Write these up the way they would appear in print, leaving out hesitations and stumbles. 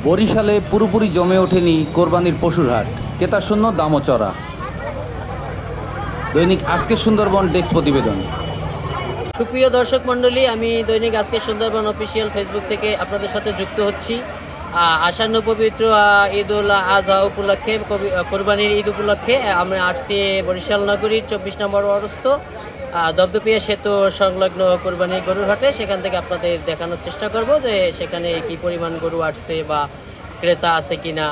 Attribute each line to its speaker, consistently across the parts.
Speaker 1: বরিশালে পুরোপুরি জমে ওঠেনি কোরবানির পশুর হাট, ক্রেতাশূন্য দামও চড়া। দৈনিক আজকের সুন্দরবন ডেস্ক প্রতিবেদন।
Speaker 2: সুপ্রিয় দর্শক মণ্ডলী, আমি দৈনিক আজকের সুন্দরবন অফিসিয়াল ফেসবুক থেকে আপনাদের সাথে যুক্ত হচ্ছি। আসন্ন পবিত্র ঈদ উল আজহা উপলক্ষে, কোরবানির ঈদ উপলক্ষে আমরা আসছি বরিশাল নগরীর 24 নম্বর অরস্থ দপদপিয়া সেতু সংলগ্ন কোরবানির গরুর হাটে। সেখান থেকে আপনাদের দেখানোর চেষ্টা করব যে সেখানে কি পরিমাণ গরু আসছে বা ক্রেতা আছে কিনা,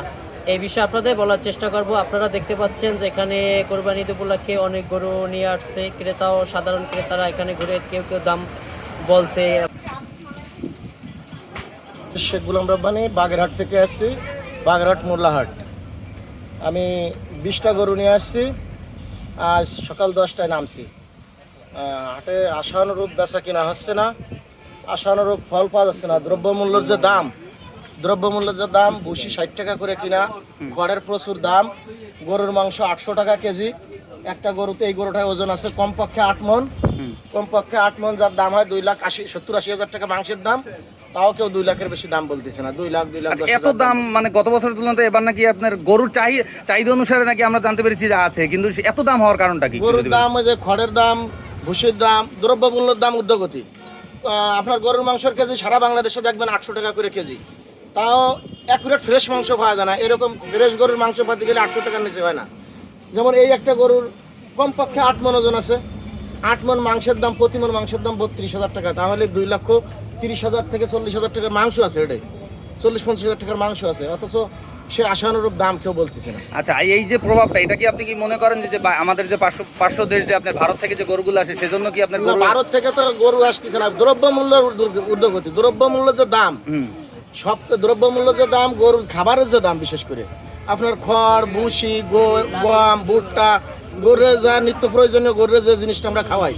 Speaker 2: এই বিষয়ে আপনাদের বলার চেষ্টা করব। আপনারা দেখতে পাচ্ছেন যে এখানে কোরবানি ঈদ উপলক্ষে অনেক গরু নিয়ে আসছে ক্রেতা ও সাধারণ ক্রেতারা এখানে ঘুরে কেউ কেউ দাম বলছে।
Speaker 3: শেখ গোলাম রব্বানি, বাগেরহাট থেকে আসছি, বাগেরহাট মোল্লাহাট। আমি 20টা গরু নিয়ে আসছি। আজ সকাল 10টায় নামছি। হাটে আশানুরূপ বেচা কিনা হচ্ছে না, আশানুরূপ ফল পাওয়া যাচ্ছে না। দ্রব্যমূল্যের যে দাম ভুসি 60 টাকা করে কিনা, খড়ের প্রচুর দাম। গরুর মাংস 800 টাকা কেজি। একটা গরুতে, এই গরুটায় ওজন আছে কমপক্ষে 8 মণ। কমপক্ষে 8 মণ, যার দাম হয় 2,70-80 হাজার টাকা মাংসের দাম। তাও কেউ 2 লাখের বেশি দাম বলতেছে না। 2 লাখ
Speaker 1: এত দাম মানে গত বছরের তুলনায় এবার নাকি আপনার গরুর চাহিদা অনুসারে নাকি আমরা জানতে পেরেছি যে আছে, কিন্তু এত দাম হওয়ার কারণটা কি?
Speaker 3: গরুর দাম, ওই যে খড়ের দাম, ভুসির দাম, দ্রব্যমূল্যের দাম ঊর্ধ্বগতি। আপনার গরুর মাংসের কেজি সারা বাংলাদেশে দেখবেন 800 টাকা করে কেজি। তাও অ্যাকুরেট ফ্রেশ মাংস পাওয়া যায় না। এরকম ফ্রেশ গরুর মাংস পাতে গেলে 800 টাকার নিচে হয় না। যেমন এই একটা গরুর কমপক্ষে 8 মণ ওজন আছে। 8 মণ মাংসের দাম, প্রতি মণ মাংসের দাম 32,000 টাকা। তাহলে 2,30,000 থেকে 40,000 টাকার মাংস আছে। এটাই 40-50,000 টাকার মাংস আছে, অথচ সে আশানুরূপ দাম কেউ বলতেছে না।
Speaker 1: আচ্ছা, এই যে প্রভাবটা, এটা কি আপনি কি মনে করেন যে আমাদের যে পার্শ্ব দেশ, যে আপনার ভারত থেকে যে গরুগুলো আসে, সেজন্য কি আপনার
Speaker 3: ভারত থেকে তো গরু আসতেছে না, দ্রব্যমূল্যের ঊর্ধ্বগতি। দ্রব্যমূল্য যে দাম, সব দ্রব্যমূল্য যে দাম, গরুর খাবারের যে দাম, বিশেষ করে আপনার খড়, ভুসি, গম, ভুট্টা, গরুর যা নিত্য প্রয়োজনীয় গরুর যে জিনিসটা আমরা খাওয়াই,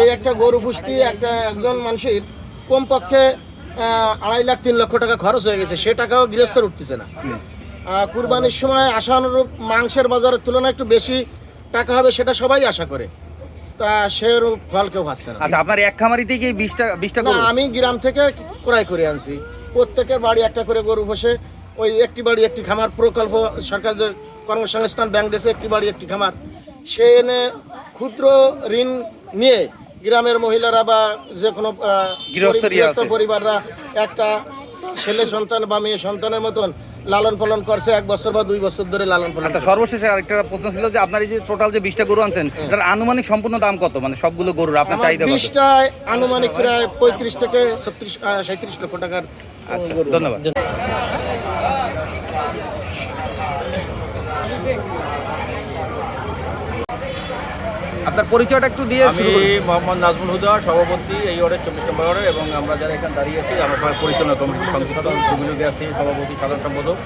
Speaker 3: এই একটা গরু পুষতে একজন মানুষের কমপক্ষে 2.5 লাখ 3 লক্ষ টাকা খরচ হয়ে গেছে। সে টাকাও গৃহস্থর উঠতেছে না। কুরবানির সময় আশানুরূপ মাংসের বাজারের তুলনায় একটু বেশি টাকা হবে, সেটা সবাই আশা করে, তা সেরূপ ফল কেউ পাচ্ছে না।
Speaker 1: আচ্ছা, আপনার এক খামারিতেই কি 20টা গরু?
Speaker 3: আমি গ্রাম থেকে ক্রয় করে আনছি। প্রত্যেকের বাড়ি একটা করে গরু বসে, ওই একটি বাড়ি একটি খামার প্রকল্প, সরকার যে কর্মসংস্থান ব্যাংক দেশে একটি বাড়ি একটি খামার, সে এনে ক্ষুদ্র ঋণ নিয়ে গ্রামের মহিলারা বা যে কোনো গৃহস্থ পরিবাররা একটা ছেলে সন্তান বা মেয়ে সন্তানের মতন লালন পালন করছে 1 বছর বা 2 বছর ধরে লালন পালন।
Speaker 1: আচ্ছা, সর্বশেষ আরেকটা প্রশ্ন ছিল যে আপনার এই যে টোটাল যে 20টা গরু আনছেন, এটার আনুমানিক সম্পূর্ণ দাম কত? মানে সবগুলো গরুর আপনার চাহিদা কত?
Speaker 3: 20টায় আনুমানিক প্রায় 35 থেকে 37 লক্ষ টাকার।
Speaker 1: আচ্ছা, ধন্যবাদ। আপনার পরিচয়টা একটু দিয়ে।
Speaker 4: আমি মোহাম্মদ নাজমুল হুদা, সভাপতি এই ওয়ার্ডের 24 নম্বর ওয়ার্ডে, এবং আমরা যারা এখানে দাঁড়িয়ে আছি আমরা সবাই পরিচালনা কমিটির সংযুক্ত, দুগুলোকে আছি সভাপতি, সাধারণ সম্পাদক।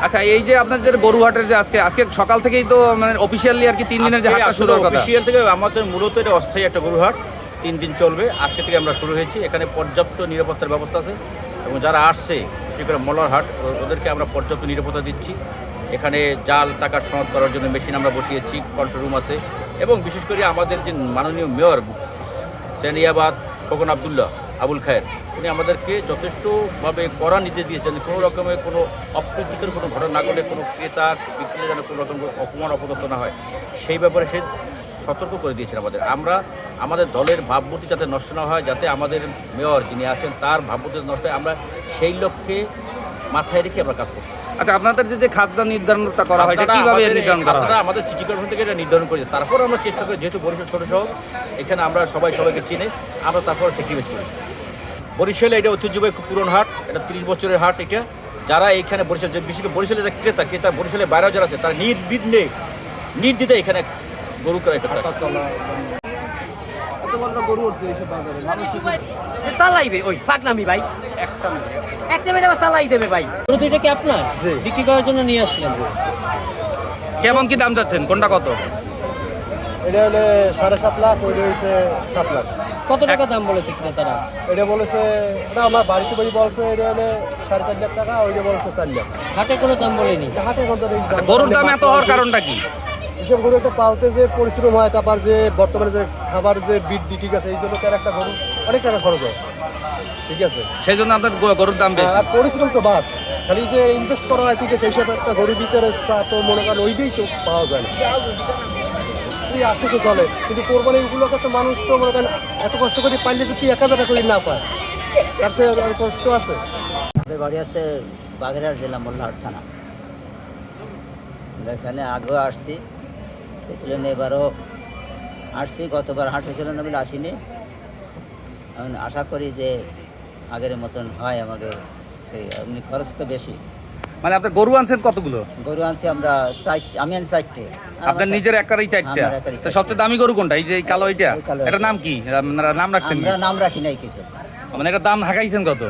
Speaker 1: আচ্ছা, এই যে আপনাদের গরু হাটের যে আজকে সকাল থেকেই তো মানে অফিসিয়ালি আর কি 3 দিনের যে হাটটা শুরু হওয়ার কথা।
Speaker 4: অফিসিয়াল থেকে আমাদের মূলত এটা অস্থায়ী একটা গরু হাট, 3 দিন চলবে। আজকে থেকে আমরা শুরু হয়েছি। এখানে পর্যাপ্ত নিরাপত্তার ব্যবস্থা আছে, এবং যারা আসছে বিশেষ করে মলার হাট, ওদেরকে আমরা পর্যাপ্ত নিরাপত্তা দিচ্ছি। এখানে জাল টাকা সনদ করার জন্য মেশিন আমরা বসিয়েছি, কন্ট্রোল রুম আছে, এবং বিশেষ করে আমাদের যে মাননীয় মেয়র সেনিয়াবাদ খোকন আবদুল্লাহ আবুল খায়ের, উনি আমাদেরকে যথেষ্টভাবে কড়া নির্দেশ দিয়েছেন, কোনো রকমের কোনো অপ্রীতিকর কোনো ঘটনা না ঘটে, কোনো ক্রেতা বিক্রেতা যেন কোনো রকম অপমান অপদস্থ না হয়, সেই ব্যাপারে সে সতর্ক করে দিয়েছেন আমাদের। আমাদের দলের ভাবমূর্তি যাতে নষ্ট না হয়, যাতে আমাদের মেয়র যিনি আছেন তার ভাবমূর্তি নষ্ট হয়, আমরা সেই লক্ষ্যে মাথায় রেখে আমরা কাজ করছি।
Speaker 1: আচ্ছা, আপনাদের যে খাজনা নির্ধারণটা করা হয়, এটা কিভাবে নির্ধারণ করা হয়?
Speaker 4: আমাদের সিটি কর্পোরেশন থেকে এটা নির্ধারণ করেছে। তারপর আমরা চেষ্টা করি, যেহেতু বরিশাল ছোট শহর, এখানে আমরা সবাইকে চিনি, আমরা তারপর সেক্রিফাইস করি। বরিশালে এটা ঐতিহ্যবাহী খুব পুরনো হাট, এটা 30 বছরের হাট। এটা যারা এইখানে বরিশাল, বিশেষ করে বরিশালের যে ক্রেতা বরিশালের বাইরেও যারা আছে, তারা নির্দ্বিধায় এখানে গরু ক্রয় করতে আসে।
Speaker 2: চালাইবে ওই পাকনামি ভাই, একটা মিনিট আবার চালাই দেবে ভাই। গরু দুইটা কি আপনার বিক্রি করার জন্য নিয়ে আসলেন?
Speaker 1: কেমন কি দাম যাচ্ছেন, কোনটা কত?
Speaker 3: এটা হলে 7.5 লাখ, ওইটা হচ্ছে 7 লাখ।
Speaker 2: কত টাকা দাম বলেছে ক্রেতারা?
Speaker 3: এটা বলেছে, এটা আমার বাড়িতে বাড়ি বলছে, এটা হলে 4.5 লাখ টাকা, ওইটা বলছে 4 লাখ।
Speaker 2: হাটে কোনো দাম বলেনি?
Speaker 3: হাটে কত?
Speaker 1: গরুর দাম এত হওয়ার কারণটা কি?
Speaker 3: এসব গরু একটা পালতে যে পরিশ্রম হয়, তারপর যে বর্তমানে যে খাবার যে বৃদ্ধি, ঠিক আছে, এই জন্য তার একটা গরু অনেক টাকা খরচ হয়, ঠিক আছে,
Speaker 1: সেই জন্য আপনার গরুর দাম বেশি।
Speaker 3: আর পরিশ্রম তো বাদ।
Speaker 5: খালি যে ইনভেস্ট করা হয় ঠিক আছে, এইসব একটা গরুর ভিতরে তা তো মনে করেন ওইটাই তো পাওয়া যায় না, তুই আসতেছে চলে, কিন্তু কোরবানিগুলোকে তো মানুষ তো মনে করেন এত কষ্ট করে পাইলে যদি 1000 টাকা করে না পায়, তার সে আর কষ্ট আছে।
Speaker 6: আমাদের বাড়ি আছে বাগেরহাট জেলা মোল্লাহাট থানা। আমরা এখানে আগেও আসছি, সেগুলো এবারও আসছি, গতবার হাট হয়েছিল না বলে আসিনি। আমি আশা করি যে আগের মতন হয় আমাদের, সেই এমনি খরচ তো বেশি।
Speaker 1: মানে আপনার গরু আনছেন কতগুলো?
Speaker 6: গরু আনছি আমরা 4, আমি আনছি 4টে।
Speaker 1: আপনার নিজের একারই 4টা?
Speaker 6: আমার একারই
Speaker 1: তো
Speaker 6: 4টা।
Speaker 1: সবচেয়ে দামি গরু কোনটা? এই যে এই কালো এটা?
Speaker 6: এই কালো
Speaker 1: এটার
Speaker 6: এটা।
Speaker 1: নাম কি? আপনারা নাম রাখছেন কি?
Speaker 6: আমরা নাম রাখি নাই কিছু,
Speaker 1: মানে এটার দাম হাঁকাইছেন কত?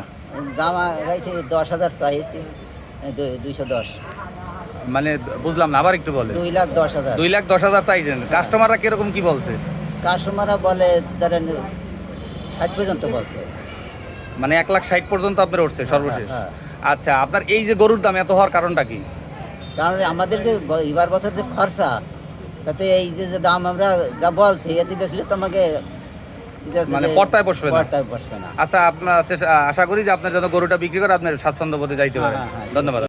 Speaker 6: দাম গাইছি 10,000 চাইছি, 210,
Speaker 1: মানে বুঝলাম না, আবার একটু বলে।
Speaker 6: 2,10,000।
Speaker 1: 2,10,000 চাইছেন। কাস্টমাররা কিরকম কি বলছে?
Speaker 6: কাস্টমাররা বলে ধরেন 60 পর্যন্ত বলছে।
Speaker 1: মানে 1,60,000 পর্যন্ত আপনার উঠছে সর্বশেষ?
Speaker 6: হ্যাঁ।
Speaker 1: আচ্ছা, আপনার এই যে গরুর দাম এত হওয়ার কারণটা কি?
Speaker 6: কারণ আমাদের যে এবার বছর যে খরচা, তাতে এই যে দাম আমরা যা বলছি এতে বেশলে তো আমাকে
Speaker 1: মানে পর্তায় বসবে না?
Speaker 6: পর্তায় বসবে না।
Speaker 1: আচ্ছা, আপনার আশা করি যে আপনার যত গরুটা বিক্রি করে আপনার স্বাচ্ছন্দ্য বোধে যাইতে পারে।
Speaker 6: হ্যাঁ, হ্যাঁ।
Speaker 1: ধন্যবাদ।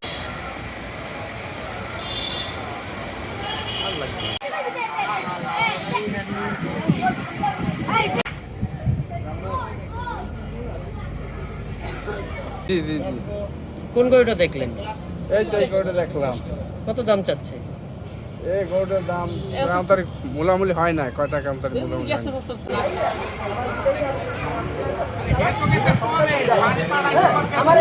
Speaker 2: কোন গরুটা দেখলেন?
Speaker 7: এই তো এই গরুটা দেখলাম,
Speaker 2: কত দাম চাচ্ছে?
Speaker 7: এই গরুটার দাম তার মূলামূলি হয় না, কয় টাকা তার মূলামূলি হয় না।
Speaker 2: আমার